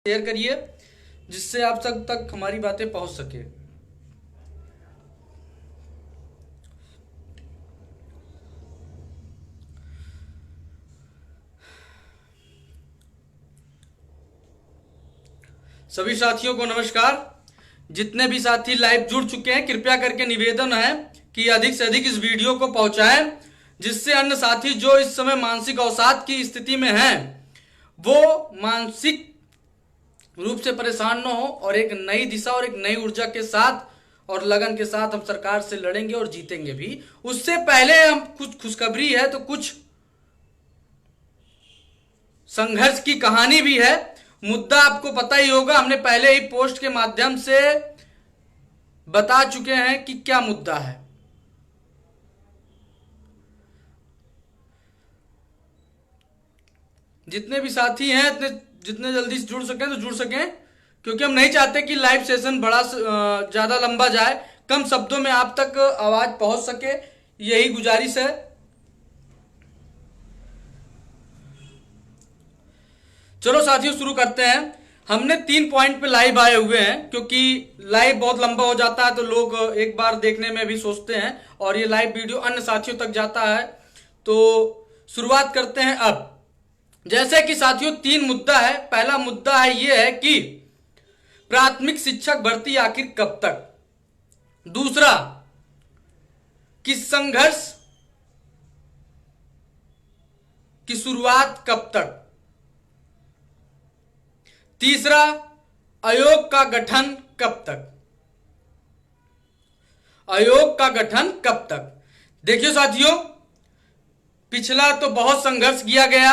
Share करिए जिससे आप तक हमारी बातें पहुंच सके। सभी साथियों को नमस्कार। जितने भी साथी लाइव जुड़ चुके हैं, कृपया करके निवेदन है कि अधिक से अधिक इस वीडियो को पहुंचाएं, जिससे अन्य साथी जो इस समय मानसिक अवसाद की स्थिति में हैं वो मानसिक रूप से परेशान न हो और एक नई दिशा और एक नई ऊर्जा के साथ और लगन के साथ हम सरकार से लड़ेंगे और जीतेंगे भी। उससे पहले हम कुछ खुशखबरी है तो कुछ संघर्ष की कहानी भी है। मुद्दा आपको पता ही होगा, हमने पहले ही पोस्ट के माध्यम से बता चुके हैं कि क्या मुद्दा है। जितने भी साथी हैं जितने जल्दी से जुड़ सकें तो जुड़ सकें, क्योंकि हम नहीं चाहते कि लाइव सेशन बड़ा ज्यादा लंबा जाए, कम शब्दों में आप तक आवाज पहुंच सके, यही गुजारिश है। चलो साथियों शुरू करते हैं। हमने 3 पॉइंट पे लाइव आए हुए हैं, क्योंकि लाइव बहुत लंबा हो जाता है तो लोग एक बार देखने में भी सोचते हैं और ये लाइव वीडियो अन्य साथियों तक जाता है। तो शुरुआत करते हैं अब। जैसे कि साथियों 3 मुद्दा है। पहला मुद्दा है ये है कि प्राथमिक शिक्षक भर्ती आखिर कब तक। दूसरा कि संघर्ष की शुरुआत कब तक। तीसरा आयोग का गठन कब तक। आयोग का गठन कब तक। देखिए साथियों, पिछला तो बहुत संघर्ष किया गया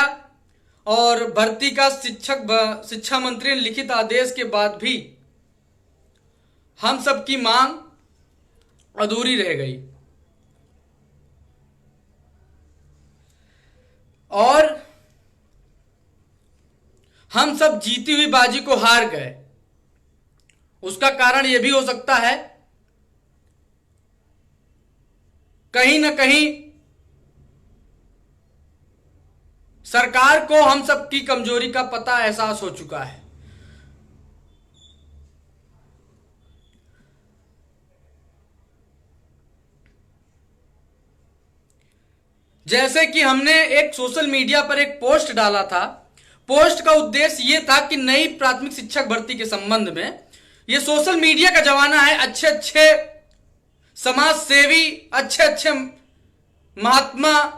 और भर्ती का शिक्षा मंत्री ने लिखित आदेश के बाद भी हम सब की मांग अधूरी रह गई और हम सब जीती हुई बाजी को हार गए। उसका कारण यह भी हो सकता है कहीं ना कहीं सरकार को हम सब की कमजोरी का पता एहसास हो चुका है। जैसे कि हमने एक सोशल मीडिया पर एक पोस्ट डाला था। पोस्ट का उद्देश्य यह था कि नई प्राथमिक शिक्षक भर्ती के संबंध में, यह सोशल मीडिया का जमाना है, अच्छे अच्छे समाज सेवी, अच्छे अच्छे महात्मा,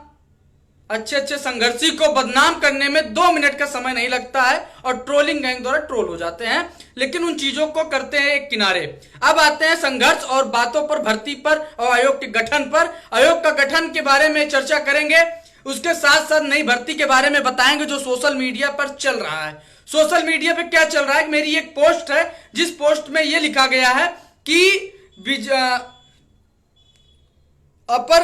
अच्छे अच्छे संघर्षी को बदनाम करने में 2 मिनट का समय नहीं लगता है और ट्रोलिंग गैंग द्वारा ट्रोल हो जाते हैं, लेकिन उन चीजों को करते हैं एक किनारे। अब आते हैं संघर्ष और बातों पर, भर्ती पर और आयोग के गठन पर। आयोग का गठन के बारे में चर्चा करेंगे, उसके साथ साथ नई भर्ती के बारे में बताएंगे जो सोशल मीडिया पर चल रहा है। सोशल मीडिया पे क्या चल रहा है, मेरी एक पोस्ट है जिस पोस्ट में यह लिखा गया है कि अपर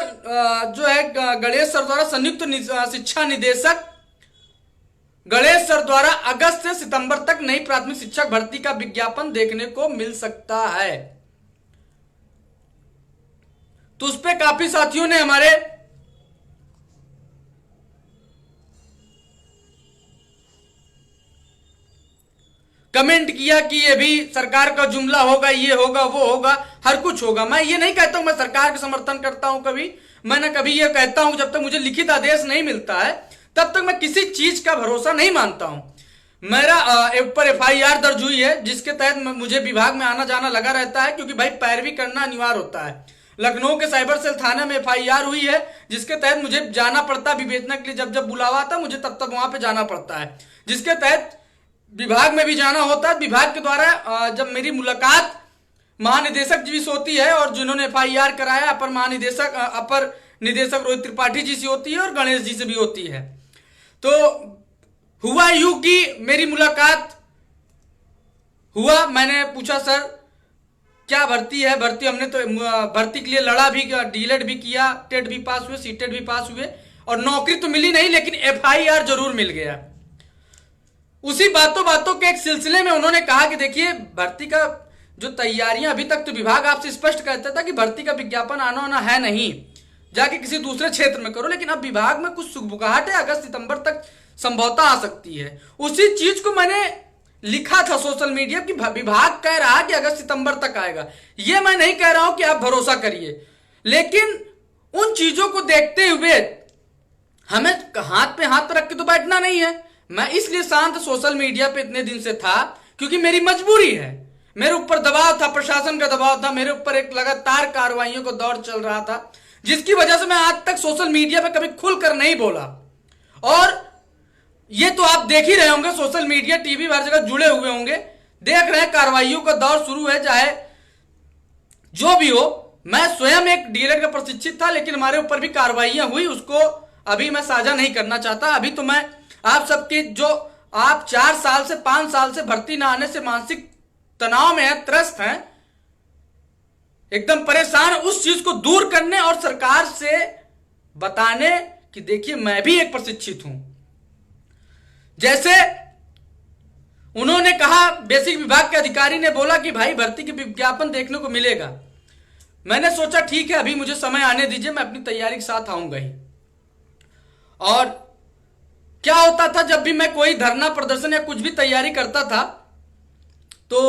जो है गणेश सर द्वारा संयुक्त शिक्षा निदेशक गणेश सर द्वारा अगस्त से सितंबर तक नई प्राथमिक शिक्षक भर्ती का विज्ञापन देखने को मिल सकता है। तो उस पे काफी साथियों ने हमारे कमेंट किया कि ये भी सरकार का जुमला होगा, ये होगा, वो होगा, हर कुछ होगा। मैं ये नहीं कहता हूं मैं सरकार का समर्थन करता हूं, कभी मैं ना कभी ये कहता हूं जब तक मुझे लिखित आदेश नहीं मिलता है तब तक मैं किसी चीज का भरोसा नहीं मानता हूं। मेरा ऊपर FIR दर्ज हुई है जिसके तहत मुझे विभाग में आना जाना लगा रहता है, क्योंकि भाई पैरवी करना अनिवार्य होता है। लखनऊ के साइबर सेल थाने में FIR हुई है जिसके तहत मुझे जाना पड़ता है विवेचना के लिए। जब जब बुलावा आता मुझे तब तक वहां पे जाना पड़ता है, जिसके तहत विभाग में भी जाना होता है। विभाग के द्वारा जब मेरी मुलाकात महानिदेशक जी से होती है और जिन्होंने FIR कराया अपर निदेशक रोहित त्रिपाठी जी से होती है और गणेश जी से भी होती है। तो हुआ यूं कि मेरी मुलाकात हुआ, मैंने पूछा सर क्या भर्ती है। भर्ती हमने तो भर्ती के लिए लड़ा भी, डीलेट भी किया, टेट भी पास हुए, सीटेट भी पास हुए और नौकरी तो मिली नहीं, लेकिन FIR जरूर मिल गया। उसी बातों बातों के एक सिलसिले में उन्होंने कहा कि देखिए भर्ती का जो तैयारियां, अभी तक तो विभाग आपसे स्पष्ट कहता था कि भर्ती का विज्ञापन आना होना है नहीं, जाके किसी दूसरे क्षेत्र में करो, लेकिन अब विभाग में कुछ सुगबुगाहट है, अगस्त सितंबर तक संभवतः आ सकती है। उसी चीज को मैंने लिखा था सोशल मीडिया कि विभाग कह रहा है कि अगस्त सितंबर तक आएगा। ये मैं नहीं कह रहा हूं कि आप भरोसा करिए, लेकिन उन चीजों को देखते हुए हमें हाथ पे हाथ रख के तो बैठना नहीं है। मैं इसलिए शांत सोशल मीडिया पे इतने दिन से था क्योंकि मेरी मजबूरी है, मेरे ऊपर दबाव था, प्रशासन का दबाव था, मेरे ऊपर एक लगातार कार्रवाइयों का दौर चल रहा था, जिसकी वजह से मैं आज तक सोशल मीडिया पे कभी खुलकर नहीं बोला। और ये तो आप देख ही रहे होंगे, सोशल मीडिया, टीवी, हर जगह जुड़े हुए होंगे, देख रहे हैं कार्रवाइयों का दौर शुरू है। चाहे जो भी हो, मैं स्वयं एक डीएलएड का प्रशिक्षित था, लेकिन हमारे ऊपर भी कार्रवाइयां हुई, उसको अभी मैं साझा नहीं करना चाहता। अभी तो मैं आप सबके, जो आप 4 साल से 5 साल से भर्ती ना आने से मानसिक तनाव में है, त्रस्त हैं, एकदम परेशान, उस चीज को दूर करने और सरकार से बताने कि देखिए मैं भी एक प्रशिक्षित हूं। जैसे उन्होंने कहा, बेसिक विभाग के अधिकारी ने बोला कि भाई भर्ती के विज्ञापन देखने को मिलेगा। मैंने सोचा ठीक है, अभी मुझे समय आने दीजिए, मैं अपनी तैयारी के साथ आऊंगा ही। और क्या होता था, जब भी मैं कोई धरना प्रदर्शन या कुछ भी तैयारी करता था तो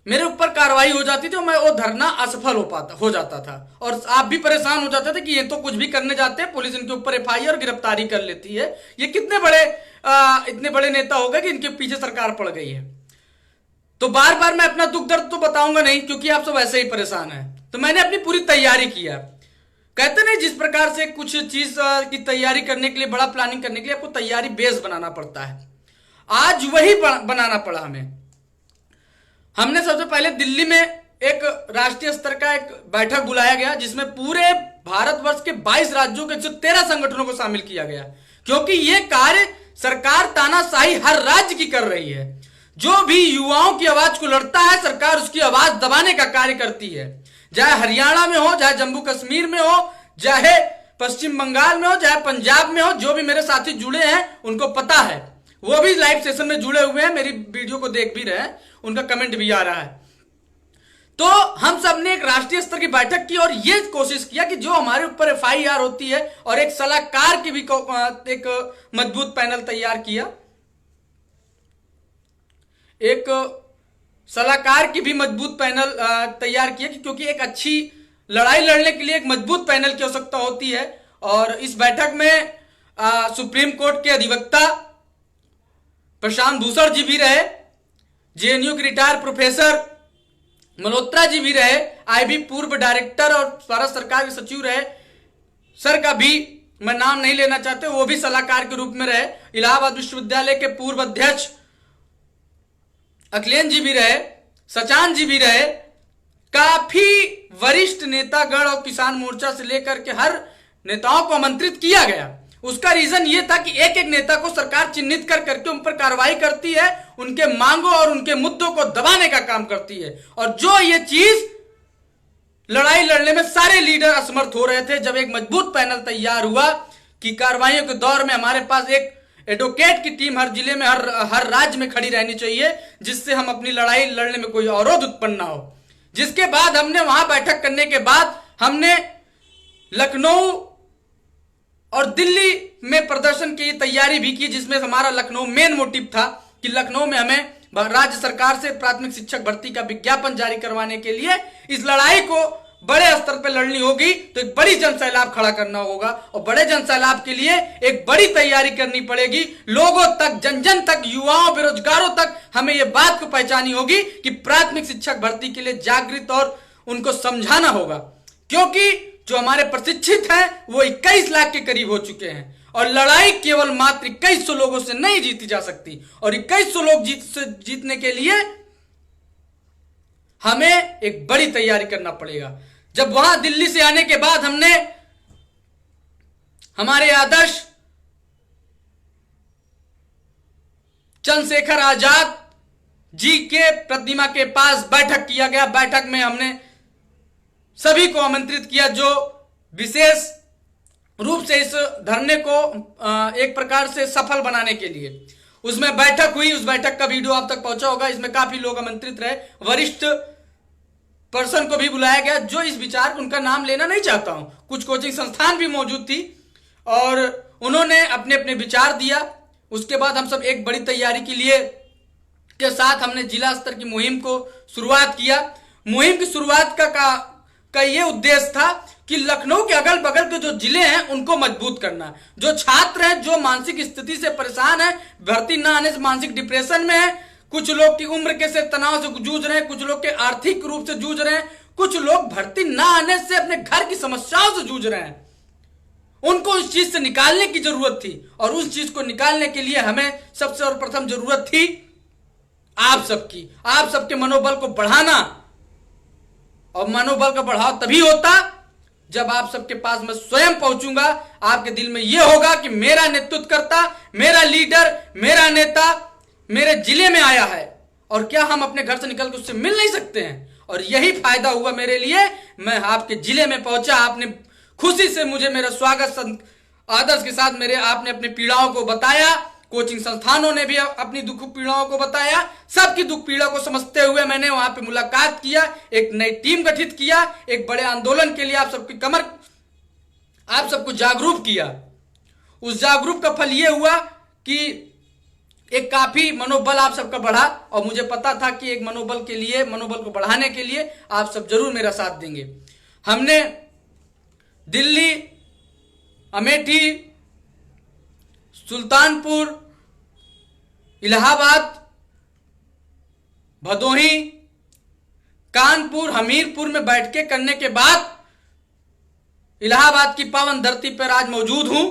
मेरे ऊपर कार्रवाई हो जाती थी और मैं वो धरना असफल हो जाता था। और आप भी परेशान हो जाते थे कि ये तो कुछ भी करने जाते हैं, पुलिस इनके ऊपर एफआईआर और गिरफ्तारी कर लेती है, ये कितने बड़े इतने बड़े नेता हो गए कि इनके पीछे सरकार पड़ गई है। तो बार बार मैं अपना दुख दर्द तो बताऊंगा नहीं, क्योंकि आप सब ऐसे ही परेशान हैं। तो मैंने अपनी पूरी तैयारी किया। कहते नहीं, जिस प्रकार से कुछ चीज की तैयारी करने के लिए, बड़ा प्लानिंग करने के लिए आपको तैयारी बेस बनाना पड़ता है, आज वही बनाना पड़ा हमें। हमने सबसे पहले दिल्ली में एक राष्ट्रीय स्तर का एक बैठक बुलाया गया, जिसमें पूरे भारतवर्ष के 22 राज्यों के 113 संगठनों को शामिल किया गया, क्योंकि यह कार्य सरकार तानाशाही हर राज्य की कर रही है। जो भी युवाओं की आवाज को लड़ता है, सरकार उसकी आवाज दबाने का कार्य करती है, चाहे हरियाणा में हो, चाहे जम्मू कश्मीर में हो, चाहे पश्चिम बंगाल में हो, चाहे पंजाब में हो। जो भी मेरे साथी जुड़े हैं उनको पता है, वो भी लाइव सेशन में जुड़े हुए हैं, मेरी वीडियो को देख भी रहे हैं, उनका कमेंट भी आ रहा है। तो हम सब ने एक राष्ट्रीय स्तर की बैठक की और ये कोशिश किया कि जो हमारे ऊपर एफआईआर होती है, और एक सलाहकार की भी एक मजबूत पैनल तैयार किया, एक सलाहकार की भी मजबूत पैनल तैयार किया, क्योंकि एक अच्छी लड़ाई लड़ने के लिए एक मजबूत पैनल की आवश्यकता होती है। और इस बैठक में सुप्रीम कोर्ट के अधिवक्ता प्रशांत भूषण जी भी रहे, जेएनयू के रिटायर्ड प्रोफेसर मल्होत्रा जी भी रहे, आईबी पूर्व डायरेक्टर और भारत सरकार के सचिव रहे, सर का भी मैं नाम नहीं लेना चाहते, वो भी सलाहकार के रूप में रहे, इलाहाबाद विश्वविद्यालय के पूर्व अध्यक्ष अखिलेश जी भी रहे, सचान जी भी रहे, काफी वरिष्ठ नेतागण और किसान मोर्चा से लेकर के हर नेताओं को आमंत्रित किया गया। उसका रीजन ये था कि एक एक नेता को सरकार चिन्हित कर करके उन पर कार्रवाई करती है, उनके मांगों और उनके मुद्दों को दबाने का काम करती है। और जो ये चीज लड़ाई लड़ने में सारे लीडर असमर्थ हो रहे थे, जब एक मजबूत पैनल तैयार हुआ कि कार्रवाइयों के दौर में हमारे पास एक एडवोकेट की टीम हर जिले में, हर राज्य में खड़ी रहनी चाहिए, जिससे हम अपनी लड़ाई लड़ने में कोई अवरोध उत्पन्न ना हो। जिसके बाद हमने वहां बैठक करने के बाद हमने लखनऊ और दिल्ली में प्रदर्शन की तैयारी भी की, जिसमें हमारा लखनऊ मेन मोटिव था कि लखनऊ में हमें राज्य सरकार से प्राथमिक शिक्षक भर्ती का विज्ञापन जारी करवाने के लिए इस लड़ाई को बड़े स्तर पर लड़नी होगी, तो एक बड़ी जन सैलाब खड़ा करना होगा। और बड़े जन सैलाब के लिए एक बड़ी तैयारी करनी पड़ेगी, लोगों तक, जन जन तक, युवाओं, बेरोजगारों तक हमें यह बात को पहचानी होगी कि प्राथमिक शिक्षक भर्ती के लिए जागृत और उनको समझाना होगा। क्योंकि जो हमारे प्रशिक्षित हैं वो 21 लाख के करीब हो चुके हैं, और लड़ाई केवल मात्र 2100 लोगों से नहीं जीती जा सकती। और 2100 लोग जीतने के लिए हमें एक बड़ी तैयारी करना पड़ेगा। जब वहां दिल्ली से आने के बाद हमने हमारे आदर्श चंद्रशेखर आजाद जी के प्रतिमा के पास बैठक किया गया। बैठक में हमने सभी को आमंत्रित किया जो विशेष रूप से इस धरने को एक प्रकार से सफल बनाने के लिए उसमें बैठक हुई। उस बैठक का वीडियो आप तक पहुंचा होगा। इसमें काफी लोग आमंत्रित रहे, वरिष्ठ पर्सन को भी बुलाया गया, जो इस विचार, उनका नाम लेना नहीं चाहता हूं, कुछ कोचिंग संस्थान भी मौजूद थी और उन्होंने अपने अपने विचार दिया। उसके बाद हम सब एक बड़ी तैयारी के लिए के साथ हमने जिला स्तर की मुहिम को शुरुआत किया। मुहिम की शुरुआत का ये उद्देश्य था कि लखनऊ के अगल बगल के जो जिले हैं उनको मजबूत करना। जो छात्र हैं जो मानसिक स्थिति से परेशान है, भर्ती न आने से मानसिक डिप्रेशन में है, कुछ लोग की उम्र के से तनाव से जूझ रहे हैं, कुछ लोग के आर्थिक रूप से जूझ रहे हैं, कुछ लोग भर्ती न आने से अपने घर की समस्याओं से जूझ रहे हैं, उनको उस चीज से निकालने की जरूरत थी। और उस चीज को निकालने के लिए हमें सबसे सर्वप्रथम जरूरत थी आप सबकी, आप सबके मनोबल को बढ़ाना। और मनोबल का बढ़ाव तभी होता जब आप सबके पास मैं स्वयं पहुंचूंगा। आपके दिल में यह होगा कि मेरा नेतृत्व करता, मेरा लीडर, मेरा नेता मेरे जिले में आया है, और क्या हम अपने घर से निकल कर उससे मिल नहीं सकते हैं। और यही फायदा हुआ मेरे लिए। मैं आपके जिले में पहुंचा, आपने खुशी से मुझे मेरा स्वागत आदर्श के साथ आपने अपने पीड़ाओं को बताया, कोचिंग संस्थानों ने भी अपनी दुख पीड़ाओं को बताया। सबकी दुख पीड़ा को समझते हुए मैंने वहां पे मुलाकात किया, एक नई टीम गठित किया, एक बड़े आंदोलन के लिए आप सबको जागरूक किया। उस जागरूक का फल यह हुआ कि एक काफी मनोबल आप सबका बढ़ा, और मुझे पता था कि एक मनोबल को बढ़ाने के लिए आप सब जरूर मेरा साथ देंगे। हमने दिल्ली, अमेठी, सुल्तानपुर, इलाहाबाद, भदोही, कानपुर, हमीरपुर में बैठकें करने के बाद इलाहाबाद की पावन धरती पर आज मौजूद हूं।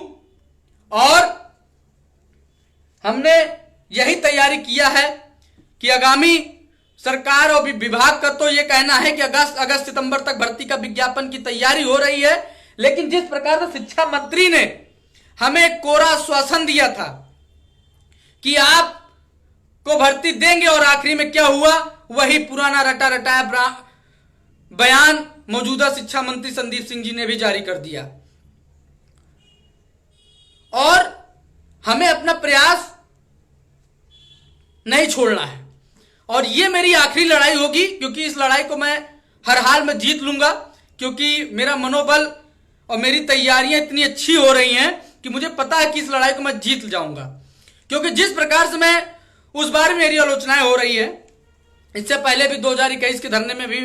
और हमने यही तैयारी किया है कि आगामी सरकार और विभाग का तो यह कहना है कि अगस्त सितंबर तक भर्ती का विज्ञापन की तैयारी हो रही है, लेकिन जिस प्रकार से शिक्षा मंत्री ने हमें कोरा आश्वासन दिया था कि आप को भर्ती देंगे, और आखिरी में क्या हुआ, वही पुराना रटा रटाया बयान मौजूदा शिक्षा मंत्री संदीप सिंह जी ने भी जारी कर दिया। और हमें अपना प्रयास नहीं छोड़ना है, और यह मेरी आखिरी लड़ाई होगी, क्योंकि इस लड़ाई को मैं हर हाल में जीत लूंगा, क्योंकि मेरा मनोबल और मेरी तैयारियां इतनी अच्छी हो रही हैं कि मुझे पता है कि इस लड़ाई को मैं जीत जाऊंगा। क्योंकि जिस प्रकार से मैं उस बार मेरी आलोचनाएं हो रही है, इससे पहले भी 2021 के धरने में भी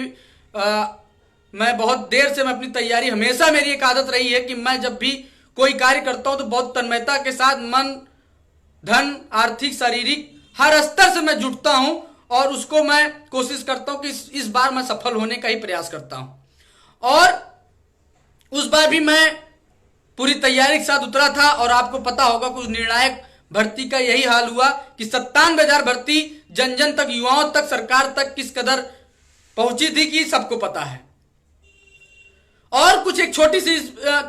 मैं बहुत देर से मैं अपनी तैयारी, हमेशा मेरी एक आदत रही है कि मैं जब भी कोई कार्य करता हूं तो बहुत तन्मयता के साथ मन, धन, आर्थिक, शारीरिक हर स्तर से मैं जुटता हूं, और उसको मैं कोशिश करता हूं कि इस बार मैं सफल होने का ही प्रयास करता हूं। और उस बार भी मैं पूरी तैयारी के साथ उतरा था, और आपको पता होगा कुछ निर्णायक भर्ती का यही हाल हुआ कि 97,000 भर्ती जन जन तक, युवाओं तक, सरकार तक किस कदर पहुंची थी कि सबको पता है। और कुछ एक छोटी सी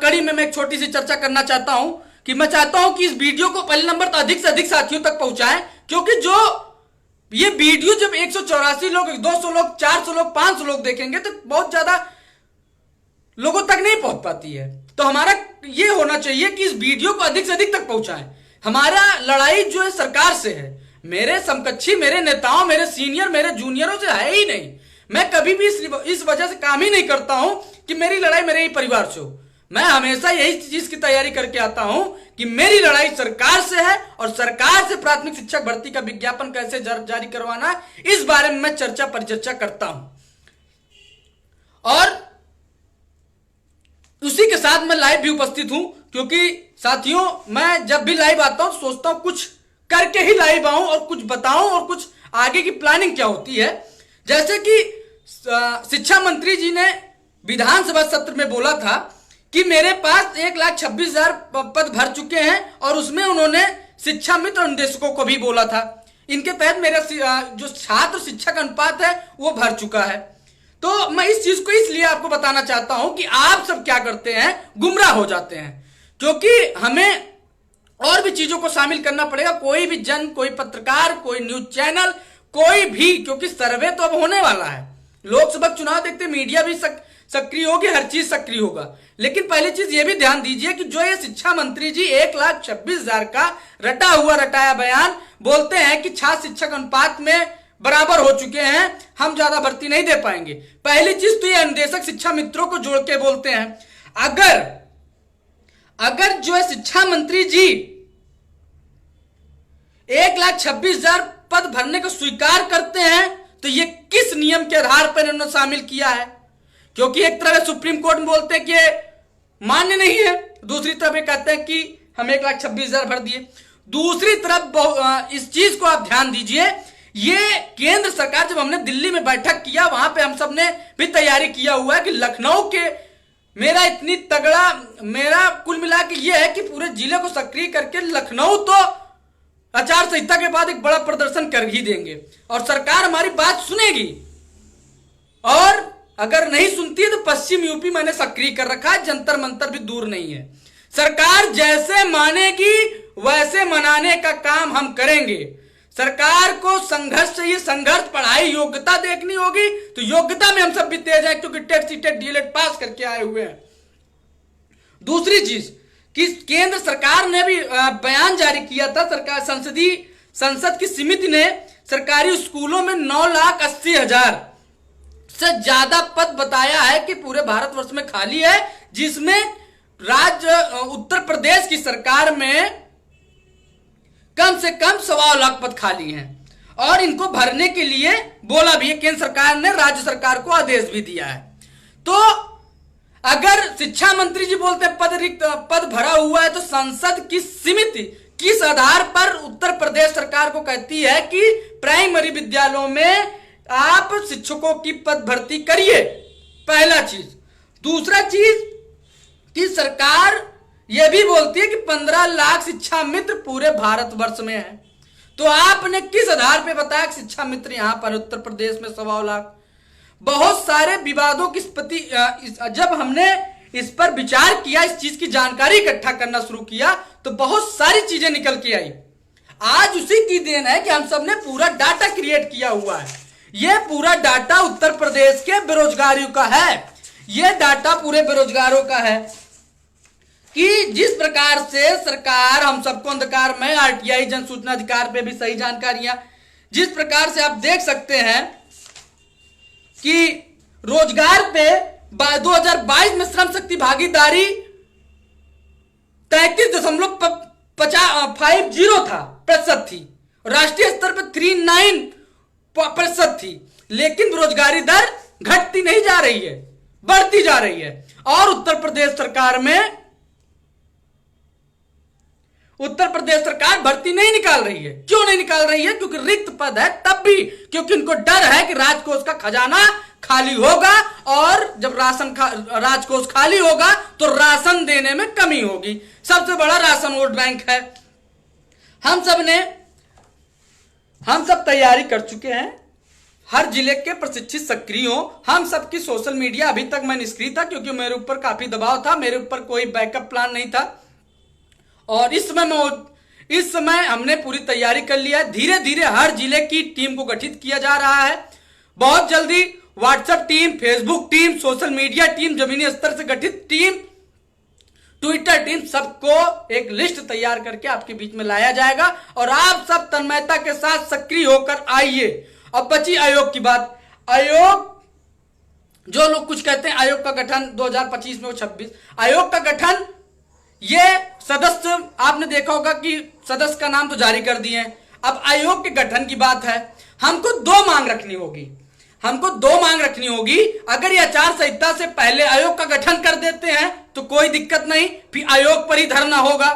कड़ी में मैं एक छोटी सी चर्चा करना चाहता हूं कि मैं चाहता हूं कि इस वीडियो को पहले नंबर तो अधिक से अधिक साथियों तक पहुंचाएं, क्योंकि जो ये वीडियो जब 184 लोग, 200 लोग, 400 लोग, 500 लोग देखेंगे तो बहुत ज्यादा लोगों तक नहीं पहुंच पाती है। तो हमारा ये होना चाहिए कि इस वीडियो को अधिक से अधिक तक पहुंचाएं। हमारा लड़ाई जो है सरकार से है, मेरे समकक्षी, मेरे नेताओं, मेरे सीनियर, मेरे जूनियरों से है ही नहीं। मैं कभी भी इस वजह से काम ही नहीं करता हूं कि मेरी लड़ाई मेरे ही परिवार से हो। मैं हमेशा यही चीज की तैयारी करके आता हूं कि मेरी लड़ाई सरकार से है, और सरकार से प्राथमिक शिक्षक भर्ती का विज्ञापन कैसे जारी करवाना, इस बारे में मैं परिचर्चा करता हूं। और उसी के साथ मैं लाइव भी उपस्थित हूं, क्योंकि साथियों मैं जब भी लाइव आता हूं सोचता हूं कुछ करके ही लाइव आऊं और कुछ बताऊं, और कुछ आगे की प्लानिंग क्या होती है। जैसे कि शिक्षा मंत्री जी ने विधानसभा सत्र में बोला था कि मेरे पास 1,26,000 पद भर चुके हैं, और उसमें उन्होंने शिक्षा मित्र और निदेशकों को भी बोला था। इनके तहत मेरा जो छात्र शिक्षक अनुपात है वो भर चुका है। तो मैं इस चीज को इसलिए आपको बताना चाहता हूं कि आप सब क्या करते हैं, गुमराह हो जाते हैं, क्योंकि हमें और भी चीजों को शामिल करना पड़ेगा। कोई भी कोई पत्रकार, कोई न्यूज चैनल, कोई भी, क्योंकि सर्वे तो अब होने वाला है, लोकसभा चुनाव देखते मीडिया भी सक्रिय होगी, हर चीज सक्रिय होगा। लेकिन पहली चीज ये भी ध्यान दीजिए कि जो ये शिक्षा मंत्री जी 1,26,000 का रटाया बयान बोलते हैं कि छात्र शिक्षक अनुपात में बराबर हो चुके हैं, हम ज्यादा भर्ती नहीं दे पाएंगे। पहली चीज तो ये अनुदेशक शिक्षा मित्रों को जोड़ के बोलते हैं। अगर जो है शिक्षा मंत्री जी 1,26,000 पद भरने को स्वीकार करते हैं तो ये किस नियम के आधार पर इन्होंने शामिल किया है? क्योंकि एक तरफ सुप्रीम कोर्ट में बोलते हैं कि मान्य नहीं है, दूसरी तरफ ये कहते हैं कि हम 1,26,000 भर दिए। दूसरी तरफ इस चीज को आप ध्यान दीजिए, ये केंद्र सरकार, जब हमने दिल्ली में बैठक किया वहां पे हम सब ने भी तैयारी किया हुआ है कि लखनऊ के मेरा कुल मिला के ये है कि पूरे जिले को सक्रिय करके लखनऊ तो आचार संहिता के बाद एक बड़ा प्रदर्शन कर ही देंगे और सरकार हमारी बात सुनेगी। और अगर नहीं सुनती है तो पश्चिम यूपी मैंने सक्रिय कर रखा है, जंतर मंतर भी दूर नहीं है। सरकार जैसे मानेगी वैसे मनाने का काम हम करेंगे। सरकार को संघर्ष चाहिए, संघर्ष, पढ़ाई, योग्यता देखनी होगी तो योग्यता में हम सब भी तेज हैं क्योंकि टेट सीटेट डीएलएड पास करके आए हुए हैं। दूसरी चीज कि केंद्र सरकार ने भी बयान जारी किया था, सरकार संसद की समिति ने सरकारी स्कूलों में 9,80,000 से ज्यादा पद बताया है कि पूरे भारतवर्ष में खाली है, जिसमें राज्य उत्तर प्रदेश की सरकार में कम से कम 1,25,00,000 पद खाली हैं और इनको भरने के लिए बोला भी है। केंद्र सरकार ने राज्य सरकार को आदेश भी दिया है। तो अगर शिक्षा मंत्री जी बोलते हैं पद भरा हुआ है तो संसद की समिति किस आधार पर उत्तर प्रदेश सरकार को कहती है कि प्राइमरी विद्यालयों में आप शिक्षकों की पद भर्ती करिए? पहला चीज। दूसरा चीज कि सरकार यह भी बोलती है कि 15 लाख शिक्षा मित्र पूरे भारतवर्ष में है, तो आपने किस आधार पे बताया कि शिक्षा मित्र यहां पर उत्तर प्रदेश में 1,25,00,000? बहुत सारे विवादों की जब हमने इस पर विचार किया, इस चीज की जानकारी इकट्ठा करना शुरू किया तो बहुत सारी चीजें निकल के आई। आज उसी की देन है कि हम सब ने पूरा डाटा क्रिएट किया हुआ है। यह पूरा डाटा उत्तर प्रदेश के बेरोजगारियों का है। यह डाटा पूरे बेरोजगारों का है कि जिस प्रकार से सरकार हम सबको अंधकार में आरटीआई जन सूचना अधिकार पे भी सही जानकारियां, जिस प्रकार से आप देख सकते हैं कि रोजगार पे 2022 में श्रम शक्ति भागीदारी 33.50 था प्रतिशत थी, राष्ट्रीय स्तर पर 39% थी, लेकिन बेरोजगारी दर घटती नहीं जा रही है, बढ़ती जा रही है। और उत्तर प्रदेश सरकार भर्ती नहीं निकाल रही है। क्यों नहीं निकाल रही है? क्योंकि रिक्त पद है, तब भी क्योंकि उनको डर है कि राजकोष का खजाना खाली होगा और जब राजकोष खाली होगा तो राशन देने में कमी होगी। सबसे बड़ा राशन वोट बैंक है। हम सब तैयारी कर चुके हैं, हर जिले के प्रशिक्षित सक्रिय हो। हम सबकी सोशल मीडिया, अभी तक मैं निष्क्रिय था क्योंकि मेरे ऊपर काफी दबाव था, मेरे ऊपर कोई बैकअप प्लान नहीं था और इस समय हमने पूरी तैयारी कर लिया है। धीरे धीरे हर जिले की टीम को गठित किया जा रहा है। बहुत जल्दी WhatsApp team, Facebook team, social media team, जमीनी स्तर से गठित टीम, ट्विटर टीम, सबको एक लिस्ट तैयार करके आपके बीच में लाया जाएगा और आप सब तन्मयता के साथ सक्रिय होकर आइए। अब बची आयोग की बात। आयोग, जो लोग कुछ कहते हैं आयोग का गठन 2025 में 26 आयोग का गठन, ये सदस्य आपने देखा होगा कि सदस्य का नाम तो जारी कर दिए हैं। अब आयोग के गठन की बात है। हमको दो मांग रखनी होगी। अगर ये आचार संहिता से पहले आयोग का गठन कर देते हैं तो कोई दिक्कत नहीं, फिर आयोग पर ही धरना होगा।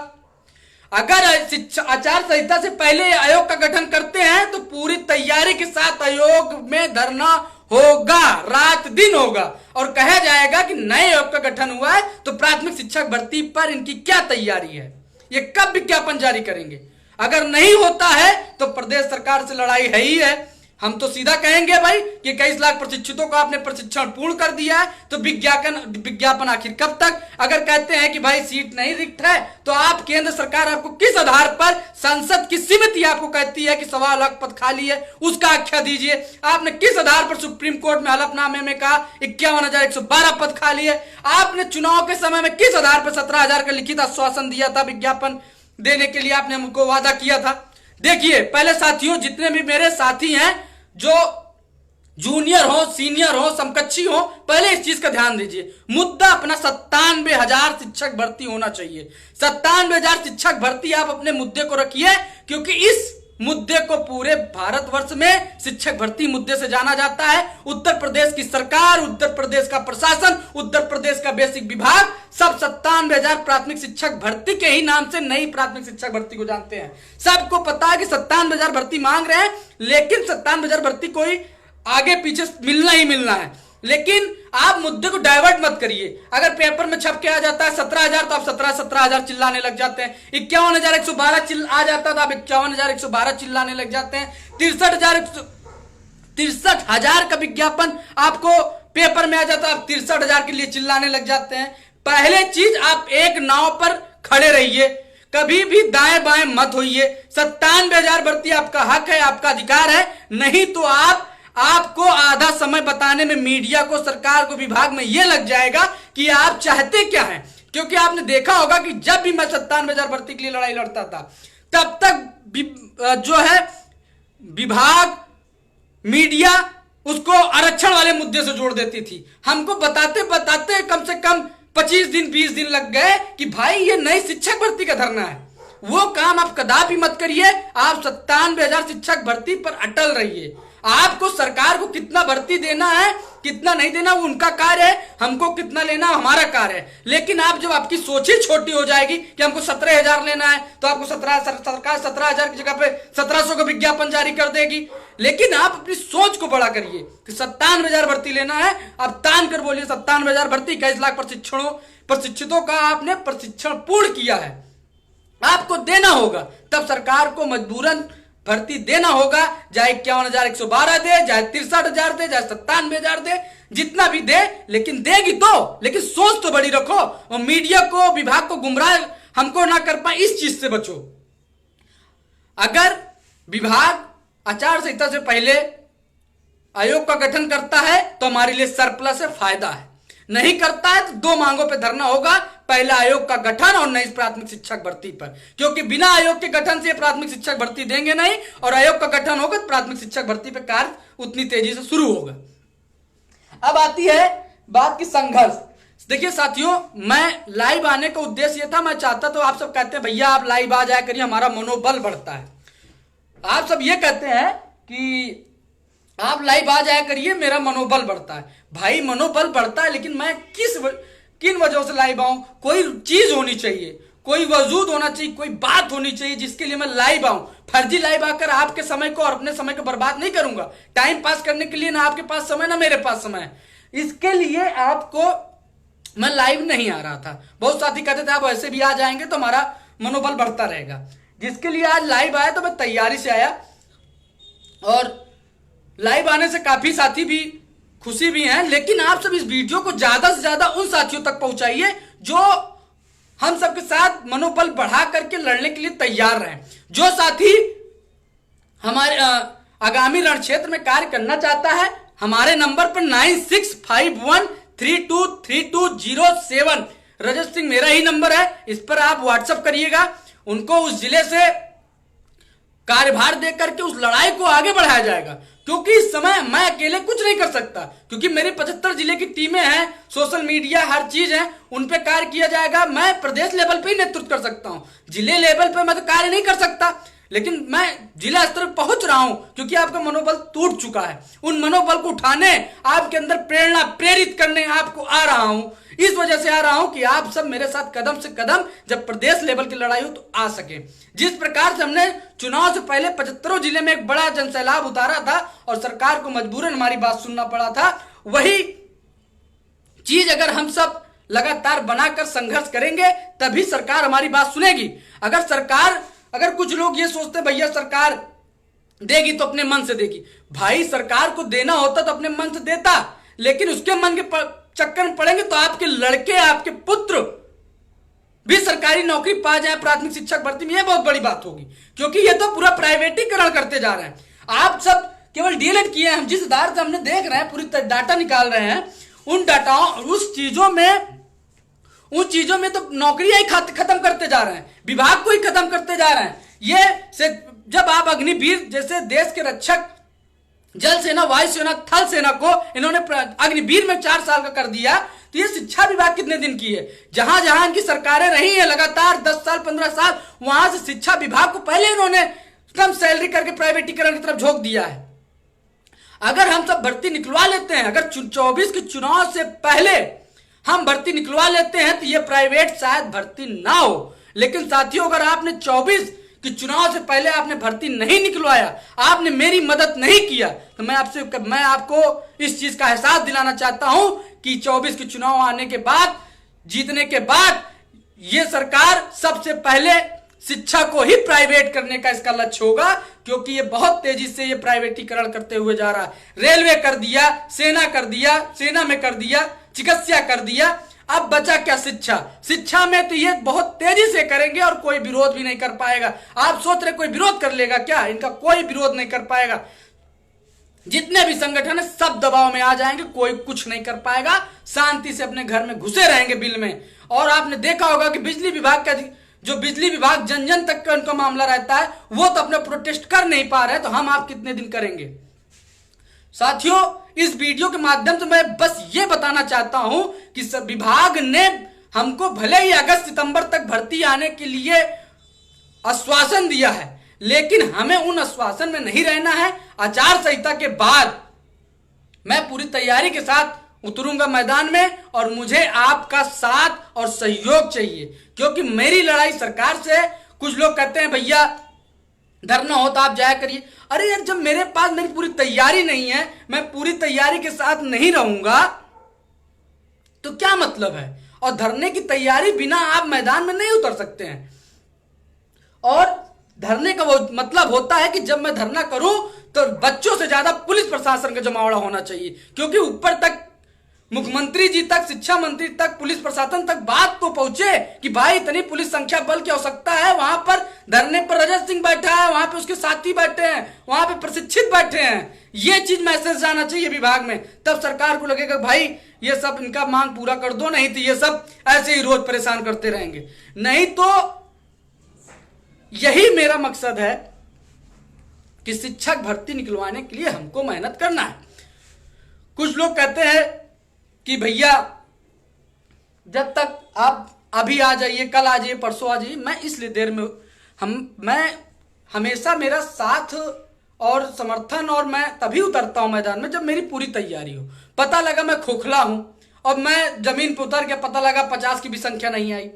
अगर आचार संहिता से पहले आयोग का गठन करते हैं तो पूरी तैयारी के साथ आयोग में धरना होगा, रात दिन होगा और कहा जाएगा कि नए आयोग का गठन हुआ है तो प्राथमिक शिक्षक भर्ती पर इनकी क्या तैयारी है, ये कब विज्ञापन जारी करेंगे। अगर नहीं होता है तो प्रदेश सरकार से लड़ाई है ही है। हम तो सीधा कहेंगे भाई कि 21 लाख प्रशिक्षितों को आपने प्रशिक्षण पूर्ण कर दिया है तो विज्ञापन आखिर कब तक? अगर कहते हैं कि भाई सीट नहीं रिक्त है तो आप केंद्र सरकार आपको किस आधार पर, संसद की समिति आपको कहती है कि 1,25,00,000 पद खाली है, उसका आख्या दीजिए। आपने किस आधार पर सुप्रीम कोर्ट में हलफनामे में कहा 51,112 पद खाली है? आपने चुनाव के समय में किस आधार पर 17,000 का लिखित आश्वासन दिया था, विज्ञापन देने के लिए आपने हमको वादा किया था? देखिए पहले साथियों, जितने भी मेरे साथी हैं जो जूनियर हो, सीनियर हो, समकक्षी हो, पहले इस चीज का ध्यान दीजिए। मुद्दा अपना 97,000 शिक्षक भर्ती होना चाहिए। 97,000 शिक्षक भर्ती आप अपने मुद्दे को रखिए क्योंकि इस मुद्दे को पूरे भारतवर्ष में शिक्षक भर्ती मुद्दे से जाना जाता है। उत्तर प्रदेश की सरकार, उत्तर प्रदेश का प्रशासन, उत्तर प्रदेश का बेसिक विभाग सब 97,000 प्राथमिक शिक्षक भर्ती के ही नाम से नई प्राथमिक शिक्षक भर्ती को जानते हैं। सबको पता है कि 97,000 भर्ती मांग रहे हैं, लेकिन 97,000 भर्ती कोई आगे पीछे मिलना ही मिलना है। लेकिन आप मुद्दे को डाइवर्ट मत करिए। अगर पेपर में छप के आ जाता है 17,000 तो आप 17,000 चिल्लाने लग जाते हैं। 51,112 आ जाता तो आप 51,112 चिल्लाने लग जाते हैं। 63,000 का विज्ञापन आपको पेपर में आ जाता है, आप 63,000 के लिए चिल्लाने लग जाते हैं। पहले चीज, आप एक नाव पर खड़े रहिए, कभी भी दाएं बाएं मत होइए। 97,000 भर्ती आपका हक है, आपका अधिकार है। नहीं तो आपको आधा समय बताने में मीडिया को, सरकार को, विभाग में यह लग जाएगा कि आप चाहते क्या हैं। क्योंकि आपने देखा होगा कि जब भी मैं 97,000 भर्ती के लिए लड़ाई लड़ता था, तब तक जो है विभाग, मीडिया उसको आरक्षण वाले मुद्दे से जोड़ देती थी। हमको बताते बताते कम से कम 25 दिन 20 दिन लग गए कि भाई ये नई शिक्षक भर्ती का धरना है। वो काम आप कदापि मत करिए। आप 97,000 शिक्षक भर्ती पर अटल रहिए। आपको सरकार को कितना भर्ती देना है, कितना नहीं देना, वो उनका कार्य है। हमको कितना लेना हमारा कार्य है। लेकिन आप जब आपकी सोच ही छोटी हो जाएगी कि हमको 17,000 लेना है, तो आपको सरकार 17,000 की जगह पे 1,700 का विज्ञापन जारी कर देगी। लेकिन आप अपनी सोच को बड़ा करिए कि 97,000 भर्ती लेना है। आप तान कर बोलिए 97,000 भर्ती, 21 लाख प्रशिक्षितों का आपने प्रशिक्षण पूर्ण किया है, आपको देना होगा। तब सरकार को मजबूरन भर्ती देना होगा, चाहे 51,112 दे, चाहे 63,000 दे, चाहे 97,000 दे, जितना भी दे, लेकिन देगी तो, लेकिन सोच तो बड़ी रखो। और मीडिया को, विभाग को गुमराह हमको ना कर पाए, इस चीज से बचो। अगर विभाग आचार संहिता से पहले आयोग का गठन करता है तो हमारे लिए सरप्लस है, फायदा है। नहीं करता है तो 2 मांगों पे धरना होगा। पहला, आयोग का गठन, और नई प्राथमिक शिक्षक भर्ती पर। क्योंकि बिना आयोग के गठन से प्राथमिक शिक्षक भर्ती देंगे नहीं, और आयोग का गठन होगा तो प्राथमिक शिक्षक भर्ती पे कार्य उतनी तेजी से शुरू होगा। अब आती है बात की संघर्ष। देखिए साथियों, मैं लाइव आने का उद्देश्य यह था, मैं चाहता तो आप सब कहते हैं भैया आप लाइव आ जाया करिए, हमारा मनोबल बढ़ता है। आप सब ये कहते हैं कि आप लाइव आ जाया करिए, मेरा मनोबल बढ़ता है। भाई मनोबल बढ़ता है, लेकिन मैं किन वजहों से लाइव आऊं? कोई चीज होनी चाहिए, कोई वजूद होना चाहिए, कोई बात होनी चाहिए जिसके लिए मैं लाइव आऊं। फर्जी लाइव आकर आपके समय को और अपने समय को बर्बाद नहीं करूंगा। टाइम पास करने के लिए ना आपके पास समय ना मेरे पास समय है। इसके लिए आपको मैं लाइव नहीं आ रहा था। बहुत साथी कहते थे आप ऐसे भी आ जाएंगे तो हमारा मनोबल बढ़ता रहेगा। जिसके लिए आज लाइव आया तो मैं तैयारी से आया, और लाइव आने से काफी साथी भी खुशी भी हैं। लेकिन आप सब इस वीडियो को ज्यादा से ज्यादा उन साथियों तक पहुंचाइए जो हम सबके साथ मनोबल बढ़ा करके लड़ने के लिए तैयार रहे। जो साथी हमारे आगामी रण क्षेत्र में कार्य करना चाहता है, हमारे नंबर पर 9651323207 रजत सिंह मेरा ही नंबर है, इस पर आप व्हाट्सएप करिएगा। उनको उस जिले से कार्यभार दे करके उस लड़ाई को आगे बढ़ाया जाएगा। क्योंकि इस समय मैं अकेले कुछ नहीं कर सकता, क्योंकि मेरी 75 जिले की टीमें हैं, सोशल मीडिया हर चीज है, उन पे कार्य किया जाएगा। मैं प्रदेश लेवल पे ही नेतृत्व कर सकता हूं, जिले लेवल पे मैं तो कार्य नहीं कर सकता। लेकिन मैं जिला स्तर पर पहुंच रहा हूं क्योंकि आपका मनोबल टूट चुका है। उन मनोबल को उठाने, आपके अंदर प्रेरणा प्रेरित करने आपको आ रहा हूं। इस वजह से आ रहा हूं कि आप सब मेरे साथ कदम से कदम, जब प्रदेश लेवल की लड़ाई हो तो आ सके। जिस प्रकार से हमने चुनाव से पहले 75 जिले में एक बड़ा जनसैलाब उतारा था और सरकार को मजबूरन हमारी बात सुनना पड़ा था, वही चीज अगर हम सब लगातार बनाकर संघर्ष करेंगे तभी सरकार हमारी बात सुनेगी। अगर कुछ लोग ये सोचते भैया सरकार देगी तो अपने मन से देगी, भाई सरकार को देना होता तो अपने मन से देता, लेकिन उसके मन के चक्कर में पड़ेंगे तो आपके लड़के, आपके पुत्र भी सरकारी नौकरी पा जाए प्राथमिक शिक्षक भर्ती में, यह बहुत बड़ी बात होगी। क्योंकि ये तो पूरा प्राइवेटीकरण करते जा रहे हैं। आप सब केवल डीएलएड किए हैं, हम जिस आधार से हमने देख रहे हैं, पूरी डाटा निकाल रहे हैं, उन डाटाओं उन चीजों में तो नौकरियां ही खत्म करते जा रहे हैं, विभाग को ही खत्म करते जा रहे हैं। जब आप अग्निवीर जैसे देश के रक्षक, जल सेना, वायु सेना, थल सेना को इन्होंने अग्निवीर में 4 साल का कर दिया, तो ये शिक्षा विभाग कितने दिन की है? जहां जहां इनकी सरकारें रही है लगातार 10 साल 15 साल, वहां से शिक्षा विभाग को पहले इन्होंने कम सैलरी करके प्राइवेटीकरण की तरफ झोंक दिया है। अगर हम सब भर्ती निकलवा लेते हैं, अगर 24 के चुनाव से पहले हम भर्ती निकलवा लेते हैं तो ये प्राइवेट शायद भर्ती ना हो। लेकिन साथियों, अगर आपने 24 कि चुनाव से पहले आपने भर्ती नहीं निकलवाया, आपने मेरी मदद नहीं किया, तो मैं आपको इस चीज का एहसास दिलाना चाहता हूं कि 24 के चुनाव आने के बाद, जीतने के बाद, ये सरकार सबसे पहले शिक्षा को ही प्राइवेट करने का इसका लक्ष्य होगा, क्योंकि ये बहुत तेजी से ये प्राइवेटीकरण करते हुए जा रहा है। रेलवे कर दिया, सेना में कर दिया, चिकित्सा कर दिया, अब बचा क्या? शिक्षा में तो ये बहुत तेजी से करेंगे और कोई विरोध भी नहीं कर पाएगा। आप सोच रहे कोई विरोध कर लेगा क्या? इनका कोई विरोध नहीं कर पाएगा। जितने भी संगठन है सब दबाव में आ जाएंगे, कोई कुछ नहीं कर पाएगा, शांति से अपने घर में घुसे रहेंगे बिल में। और आपने देखा होगा कि बिजली विभाग जन जन तक का उनका मामला रहता है, वो तो अपने प्रोटेस्ट कर नहीं पा रहे, तो हम आप कितने दिन करेंगे? साथियों, इस वीडियो के माध्यम से मैं बस ये बताना चाहता हूं कि विभाग ने हमको भले ही अगस्त सितंबर तक भर्ती आने के लिए आश्वासन दिया है, लेकिन हमें उन आश्वासन में नहीं रहना है। आचार संहिता के बाद मैं पूरी तैयारी के साथ उतरूंगा मैदान में, और मुझे आपका साथ और सहयोग चाहिए, क्योंकि मेरी लड़ाई सरकार से। कुछ लोग कहते हैं भैया धरना हो तो आप जाया करिए। अरे यार, जब मेरे पास मेरी पूरी तैयारी नहीं है, मैं पूरी तैयारी के साथ नहीं रहूंगा तो क्या मतलब है? और धरने की तैयारी बिना आप मैदान में नहीं उतर सकते हैं। और धरने का वो मतलब होता है कि जब मैं धरना करूं तो बच्चों से ज्यादा पुलिस प्रशासन का जमावड़ा होना चाहिए, क्योंकि ऊपर तक, मुख्यमंत्री जी तक, शिक्षा मंत्री तक, पुलिस प्रशासन तक बात तो पहुंचे कि भाई इतनी पुलिस संख्या बल की आवश्यकता है। वहां पर धरने पर रजत सिंह बैठा है, वहां पे उसके साथी बैठे हैं, वहां पे प्रशिक्षित बैठे हैं। ये चीज मैसेज जाना चाहिए विभाग में, तब सरकार को लगेगा भाई ये सब इनका मांग पूरा कर दो, नहीं तो ये सब ऐसे ही रोज परेशान करते रहेंगे। नहीं तो यही मेरा मकसद है कि शिक्षक भर्ती निकलवाने के लिए हमको मेहनत करना है। कुछ लोग कहते हैं कि भैया जब तक आप अभी आ जाइए, कल आ जाइए, परसों आ जाइए, मैं इसलिए देर में मैं हमेशा मेरा साथ और समर्थन, और मैं तभी उतरता हूं मैदान में जब मेरी पूरी तैयारी हो। पता लगा मैं खोखला हूं और मैं जमीन पर उतर के पता लगा 50 की भी संख्या नहीं आई,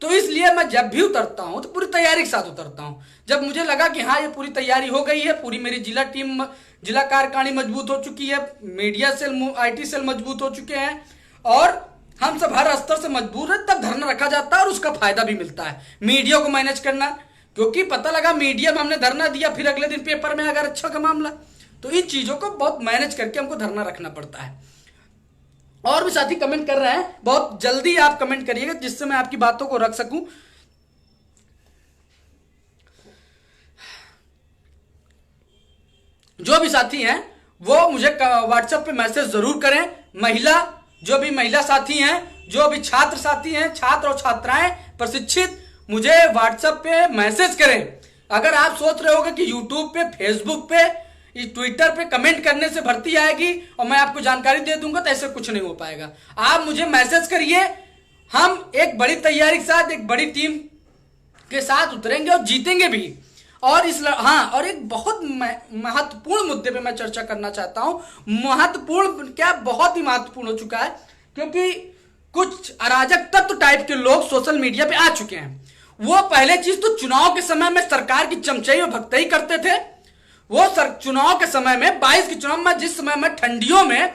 तो इसलिए मैं जब भी उतरता हूं तो पूरी तैयारी के साथ उतरता हूं। जब मुझे लगा कि हाँ ये पूरी तैयारी हो गई है, पूरी मेरी जिला कार्यकारिणी मजबूत हो चुकी है, मीडिया सेल, IT सेल मजबूत हो चुके हैं, और हम सब हर स्तर से मजबूत है, तब धरना रखा जाता है और उसका फायदा भी मिलता है। मीडिया को मैनेज करना, क्योंकि पता लगा मीडिया में हमने धरना दिया, फिर अगले दिन पेपर में अगर अच्छा का मामला, तो इन चीजों को बहुत मैनेज करके हमको धरना रखना पड़ता है। और भी साथी कमेंट कर रहे हैं, बहुत जल्दी आप कमेंट करिएगा जिससे मैं आपकी बातों को रख सकूं। जो भी साथी हैं वो मुझे व्हाट्सएप पे मैसेज जरूर करें। जो भी महिला साथी हैं, जो भी छात्र साथी हैं, छात्र और छात्राएं प्रशिक्षित, मुझे व्हाट्सएप पे मैसेज करें। अगर आप सोच रहे होगे कि यूट्यूब पे, फेसबुक पे, ट्विटर पे कमेंट करने से भर्ती आएगी और मैं आपको जानकारी दे दूंगा, तो ऐसे कुछ नहीं हो पाएगा। आप मुझे मैसेज करिए, हम एक बड़ी तैयारी के साथ, एक बड़ी टीम के साथ उतरेंगे और जीतेंगे भी। और और एक बहुत महत्वपूर्ण मुद्दे पे मैं चर्चा करना चाहता हूं। महत्वपूर्ण क्या, बहुत ही महत्वपूर्ण हो चुका है, क्योंकि कुछ अराजक तत्व टाइप के लोग सोशल मीडिया पे आ चुके हैं। वो पहले चीज तो चुनाव के समय में सरकार की चमचाई और भक्तई करते थे। वो चुनाव के समय में 22 के चुनाव में, जिस समय में ठंडियों में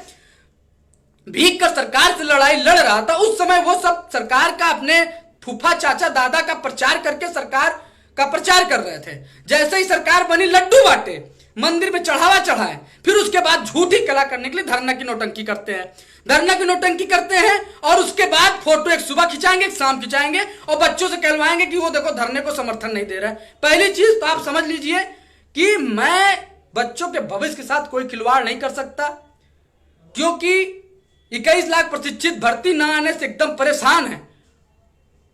भीग कर सरकार से लड़ाई लड़ रहा था, उस समय वो सब सरकार का, अपने फूफा चाचा दादा का प्रचार करके सरकार का प्रचार कर रहे थे। जैसे ही सरकार बनी, लड्डू बांटे, मंदिर में चढ़ावा चढ़ाए, फिर उसके बाद झूठी कला करने के लिए धरना की नौटंकी करते हैं। और उसके बाद फोटो एक सुबह खिंचाएंगे, एक शाम खिंचाएंगे और बच्चों से कहलवाएंगे कि वो देखो धरने को समर्थन नहीं दे रहा है। पहली चीज तो आप समझ लीजिए कि मैं बच्चों के भविष्य के साथ कोई खिलवाड़ नहीं कर सकता, क्योंकि 21 लाख प्रशिक्षित भर्ती न आने से एकदम परेशान है,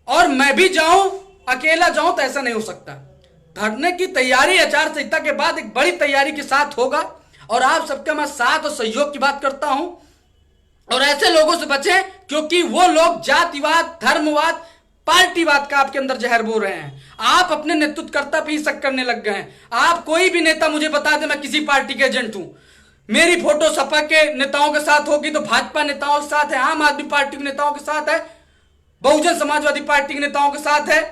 और मैं भी जाऊं, अकेला जाऊं तो ऐसा नहीं हो सकता। धरने की तैयारी आचार संहिता के बाद एक बड़ी तैयारी के साथ होगा, और आप सबका मैं साथ और सहयोग की बात करता हूं। और ऐसे लोगों से बचें, क्योंकि वो लोग जातिवाद, धर्मवाद, पार्टीवाद का आपके अंदर जहर बो रहे हैं। आप अपने नेतृत्वकर्ता पे ही शक करने लग गए हैं। आप कोई भी नेता मुझे बता दे मैं किसी पार्टी के एजेंट हूं। मेरी फोटो सपा के नेताओं के साथ होगी तो भाजपा नेताओं के साथ है, आम आदमी पार्टी के नेताओं के साथ है, बहुजन समाजवादी पार्टी के नेताओं के साथ है।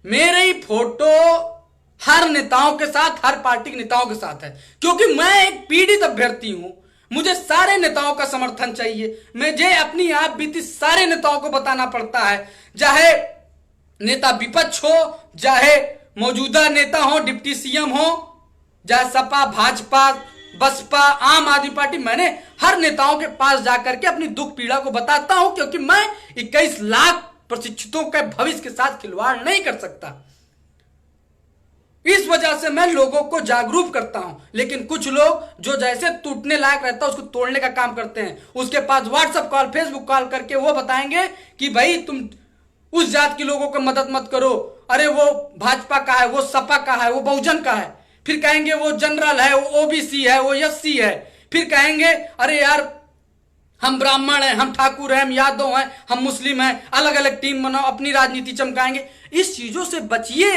मेरी फोटो हर नेताओं के साथ, हर पार्टी के नेताओं के साथ है, क्योंकि मैं एक पीड़ित अभ्यर्थी हूं। मुझे सारे नेताओं का समर्थन चाहिए। मुझे अपनी आप बीती सारे नेताओं को बताना पड़ता है, चाहे नेता विपक्ष हो, चाहे मौजूदा नेता हो, डिप्टी सीएम हो, चाहे सपा, भाजपा, बसपा, आम आदमी पार्टी। मैंने हर नेताओं के पास जाकर के अपनी दुख पीड़ा को बताता हूं, क्योंकि मैं 21 लाख प्रशिक्षितों के भविष्य के साथ खिलवाड़ नहीं कर सकता। इस वजह से मैं लोगों को जागरूक करता हूं। लेकिन कुछ लोग जो जैसे टूटने लायक रहता है उसको तोड़ने का काम करते हैं। उसके पास व्हाट्सएप कॉल, फेसबुक कॉल करके वो बताएंगे कि भाई तुम उस जात के लोगों को मदद मत करो, अरे वो भाजपा का है, वो सपा का है, वो बहुजन का है। फिर कहेंगे वो जनरल है, वो ओबीसी है, वो एससी है। फिर कहेंगे अरे यार हम ब्राह्मण हैं, हम ठाकुर हैं, हम यादव हैं, हम मुस्लिम हैं, अलग अलग टीम बनाओ, अपनी राजनीति चमकाएंगे। इस चीजों से बचिए,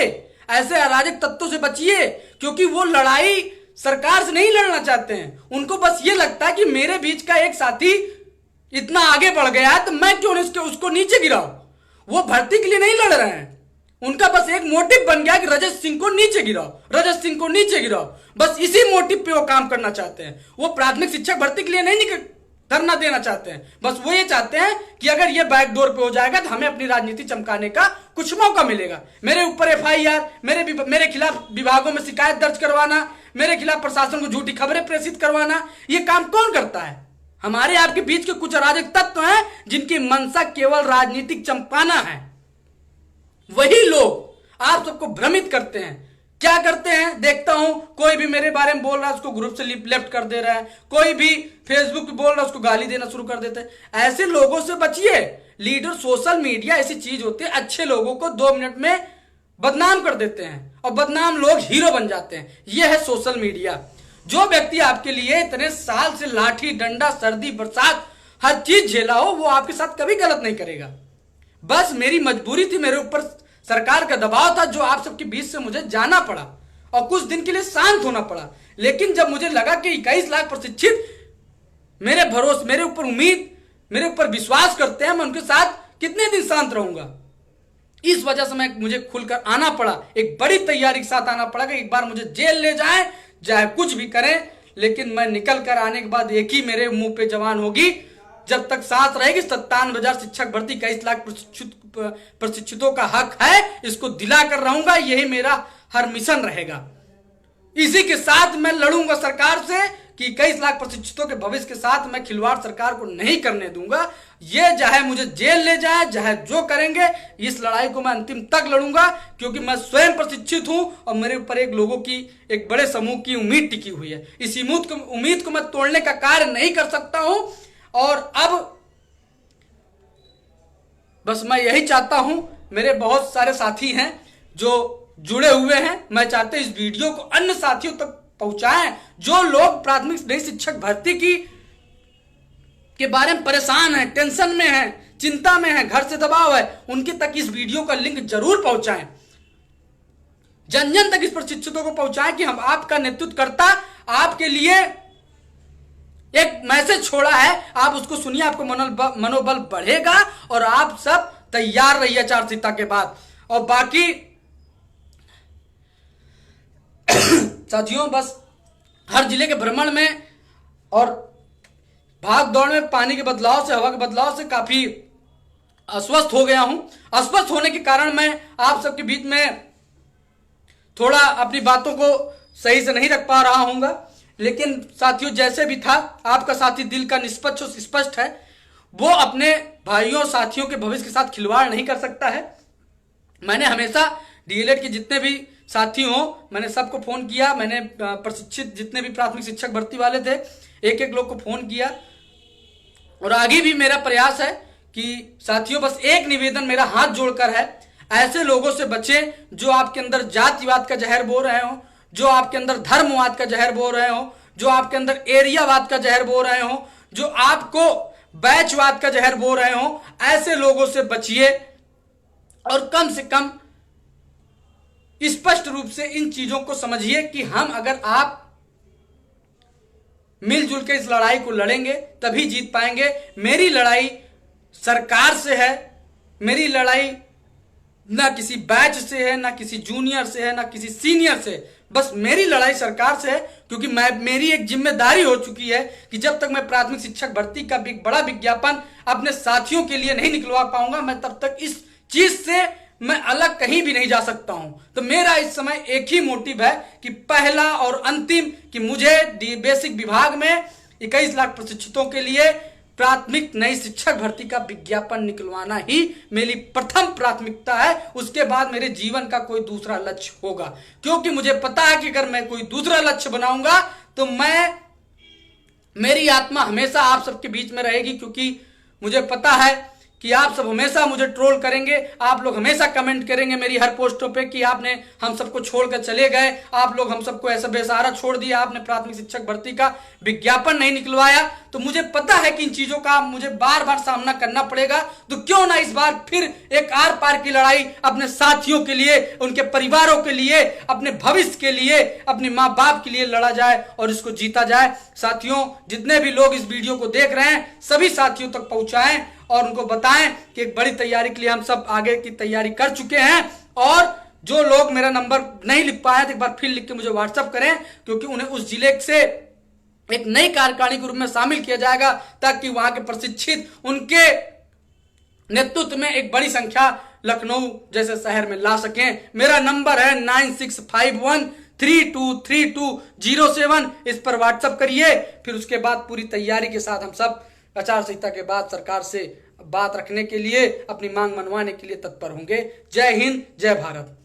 ऐसे अराजक तत्वों से बचिए, क्योंकि वो लड़ाई सरकार से नहीं लड़ना चाहते हैं। उनको बस ये लगता है कि मेरे बीच का एक साथी इतना आगे बढ़ गया है तो मैं क्यों उसको नीचे गिराऊं। वो भर्ती के लिए नहीं लड़ रहे हैं, उनका बस एक मोटिव बन गया कि रजत सिंह को नीचे गिराओ, रजत सिंह को नीचे गिराओ। बस इसी मोटिव पे वो काम करना चाहते हैं। वो प्राथमिक शिक्षक भर्ती के लिए नहीं धरना देना चाहते हैं, बस वो ये चाहते हैं कि अगर ये बैकडोर पे हो जाएगा तो हमें अपनी राजनीति चमकाने का कुछ मौका मिलेगा। मेरे ऊपर एफआईआर, मेरे खिलाफ विभागों में शिकायत दर्ज करवाना, मेरे खिलाफ प्रशासन को झूठी खबरें प्रेषित करवाना, ये काम कौन करता है? हमारे आपके बीच के कुछ अराजक तत्व हैं जिनकी मंशा केवल राजनीतिक चमकाना है। वही लोग आप सबको भ्रमित करते हैं। क्या करते हैं देखता हूं, कोई भी मेरे बारे में बोल रहा है उसको ग्रुप से लेफ्ट कर दे रहा है, कोई भी फेसबुक पे बोल रहा है उसको गाली देना शुरू कर देते हैं। ऐसे लोगों से बचिए। लीडर, सोशल मीडिया ऐसी चीज होती है, अच्छे लोगों को 2 मिनट में बदनाम कर देते हैं और बदनाम लोग हीरो बन जाते हैं। यह है सोशल मीडिया। जो व्यक्ति आपके लिए इतने साल से लाठी डंडा सर्दी बरसात हर चीज झेला हो, वो आपके साथ कभी गलत नहीं करेगा। बस मेरी मजबूरी थी, मेरे ऊपर सरकार का दबाव था, जो आप सबके बीच से मुझे जाना पड़ा और कुछ दिन के लिए शांत होना पड़ा। लेकिन जब मुझे लगा कि 21 लाख प्रशिक्षित मेरे भरोसे, मेरे ऊपर उम्मीद, मेरे ऊपर विश्वास करते हैं, मैं उनके साथ कितने दिन शांत रहूंगा। इस वजह से मुझे खुलकर आना पड़ा, एक बड़ी तैयारी के साथ आना पड़ा कि एक बार मुझे जेल ले जाए, चाहे कुछ भी करें, लेकिन मैं निकल कर आने के बाद एक ही मेरे मुंह पे जवान होगी, जब तक सांस रहेगी 57,000 शिक्षक भर्ती, 21 लाख प्रशिक्षितों का हक है, इसको दिला कर रहूंगा। यही मेरा हर मिशन रहेगा। इसी के साथ मैं लड़ूंगा सरकार से कि 21 लाख प्रशिक्षितों के भविष्य के साथ मैं खिलवाड़ सरकार को नहीं करने दूंगा। ये चाहे मुझे जेल ले जाए, चाहे जो करेंगे, इस लड़ाई को मैं अंतिम तक लड़ूंगा, क्योंकि मैं स्वयं प्रशिक्षित हूं और मेरे ऊपर एक लोगों की, एक बड़े समूह की उम्मीद टिकी हुई है। इस उम्मीद को मैं तोड़ने का कार्य नहीं कर सकता हूं। और अब बस मैं यही चाहता हूं, मेरे बहुत सारे साथी हैं जो जुड़े हुए हैं, मैं चाहता हूं इस वीडियो को अन्य साथियों तक पहुंचाएं। जो लोग प्राथमिक नई शिक्षक भर्ती के बारे में परेशान हैं, टेंशन में हैं, चिंता में हैं, घर से दबाव है, उनके तक इस वीडियो का लिंक जरूर पहुंचाएं। जन जन तक इस प्रशिक्षितों को पहुंचाएं कि हम आपका नेतृत्वकर्ता आपके लिए एक मैसेज छोड़ा है, आप उसको सुनिए, आपको मनोबल बढ़ेगा और आप सब तैयार रहिए आचार-संहिता के बाद। और बाकी साथियों, बस हर जिले के भ्रमण में और भाग दौड़ में पानी के बदलाव से, हवा के बदलाव से काफी अस्वस्थ हो गया हूं। अस्वस्थ होने के कारण मैं आप सबके बीच में थोड़ा अपनी बातों को सही से नहीं रख पा रहा हूंगा। लेकिन साथियों, जैसे भी था, आपका साथी दिल का निष्पक्ष और स्पष्ट है। वो अपने भाइयों और साथियों के भविष्य के साथ खिलवाड़ नहीं कर सकता है। मैंने हमेशा डीएलएड के जितने भी साथी हों, मैंने सबको फोन किया। मैंने प्रशिक्षित जितने भी प्राथमिक शिक्षक भर्ती वाले थे, एक एक लोग को फोन किया। और आगे भी मेरा प्रयास है कि साथियों, बस एक निवेदन मेरा हाथ जोड़कर है, ऐसे लोगों से बचें जो आपके अंदर जातिवाद का जहर बो रहे हो, जो आपके अंदर धर्मवाद का जहर बो रहे हो, जो आपके अंदर एरियावाद का जहर बो रहे हो, जो आपको बैचवाद का जहर बो रहे हो। ऐसे लोगों से बचिए। और कम से कम स्पष्ट रूप से इन चीजों को समझिए कि हम अगर आप मिलजुल के इस लड़ाई को लड़ेंगे तभी जीत पाएंगे। मेरी लड़ाई सरकार से है, मेरी लड़ाई ना किसी बैच से है, ना किसी जूनियर से है, ना किसी सीनियर से, बस मेरी लड़ाई सरकार से है। क्योंकि मेरी एक जिम्मेदारी हो चुकी है कि जब तक मैं प्राथमिक शिक्षक भर्ती का एक बड़ा विज्ञापन अपने साथियों के लिए नहीं निकलवा पाऊंगा, मैं तब तक इस चीज से मैं अलग कहीं भी नहीं जा सकता हूं। तो मेरा इस समय एक ही मोटिव है कि पहला और अंतिम कि मुझे बेसिक विभाग में 21 लाख प्रशिक्षितों के लिए प्राथमिक नई शिक्षक भर्ती का विज्ञापन निकलवाना ही मेरी प्रथम प्राथमिकता है। उसके बाद मेरे जीवन का कोई दूसरा लक्ष्य होगा, क्योंकि मुझे पता है कि अगर मैं कोई दूसरा लक्ष्य बनाऊंगा तो मेरी आत्मा हमेशा आप सबके बीच में रहेगी। क्योंकि मुझे पता है कि आप सब हमेशा मुझे ट्रोल करेंगे, आप लोग हमेशा कमेंट करेंगे मेरी हर पोस्टों पे कि आपने हम सबको छोड़कर चले गए, आप लोग हम सबको ऐसा बेसहारा छोड़ दिया, आपने प्राथमिक शिक्षक भर्ती का विज्ञापन नहीं निकलवाया। तो मुझे पता है कि इन चीजों का मुझे बार बार सामना करना पड़ेगा। तो क्यों ना इस बार फिर एक आर पार की लड़ाई अपने साथियों के लिए, उनके परिवारों के लिए, अपने भविष्य के लिए, अपने माँ बाप के लिए लड़ा जाए और इसको जीता जाए। साथियों, जितने भी लोग इस वीडियो को देख रहे हैं सभी साथियों तक पहुंचाएं और उनको बताएं कि एक बड़ी तैयारी के लिए हम सब आगे की तैयारी कर चुके हैं। और जो लोग मेरा नंबर नहीं लिख पाए तो एक बार फिर लिख के मुझे व्हाट्सएप करें, क्योंकि उन्हें उस जिले से एक नई कार्यकारिणी के रूप में शामिल किया जाएगा ताकि वहां के प्रशिक्षित उनके नेतृत्व में एक बड़ी संख्या लखनऊ जैसे शहर में ला सकें। मेरा नंबर है 9651323207। इस पर व्हाट्सएप करिए। फिर उसके बाद पूरी तैयारी के साथ हम सब आचार संहिता के बाद सरकार से बात रखने के लिए, अपनी मांग मनवाने के लिए तत्पर होंगे। जय हिंद, जय भारत।